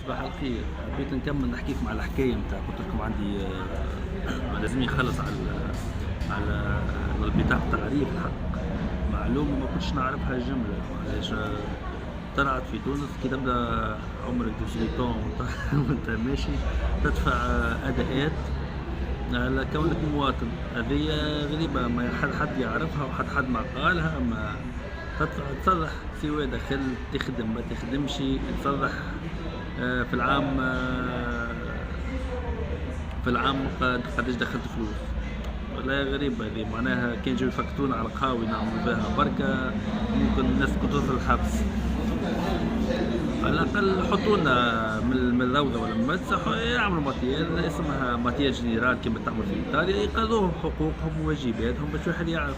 صباح الخير، حبيت نكمل نحكيك مع الحكاية متاع قلت لكم عندي لازمني نخلّص على البطاقة التعريف الحق، معلومة ما كنتش نعرفها جملة. علاش طلعت في تونس كي تبدا عمرك 18 وأنت ماشي تدفع أداءات على كونك مواطن. هذيا غريبة ما حد يعرفها وحد ما قالها. ما تدفع تصرّح سواء دخلت تخدم ما تخدمش، تصرّح في العام قداش دخلت فلوس. والله غريبة هذي، معناها كان يجيو يفكتونا على القهاوي نعملوا بها بركة ممكن الناس كنت توصل الحبس. على الأقل حطونا من الروضة ولا من المسح يعملوا ماتيال اسمها ماتيال جينيرال كيما تعمل في إيطاليا، يقضوهم حقوقهم وواجباتهم باش الواحد يعرف.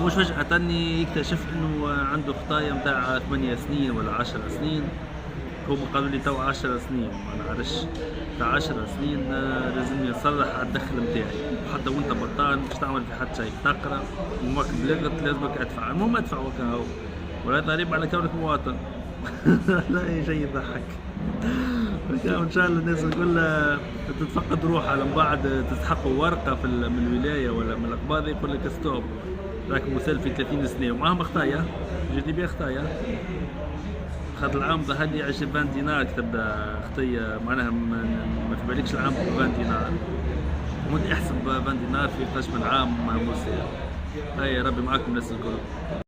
مش فجأة يكتشف إنه عنده خطايا متاع 8 سنين ولا 10 سنين. هما قالوا لي توا 10 سنين، ما نعرفش تاع 10 سنين لازمني نصرح على الدخل متاعي، وحتى وأنت بطال مش تعمل في حتى شيء، تقرا وماك بلغت لازمك أدفع، المهم أدفع وكاهو، ولا ضريبة على كونك مواطن. لا شيء يضحك. إن شاء الله الناس الكل تتفقد روحها من بعد تستحقوا ورقة من الولاية ولا من القباضة يقول لك ستوب راك مسال في 30 سنة ومعاهم خطايا، جاتني بها خطايا. خاطر العام ظهر لي 20 دينار تبدا خطية، معناها ما في بالكش العام 20 دينار، وانت احسب 20 دينار في 11 من عام مسال. هيا ربي معاكم الناس الكل.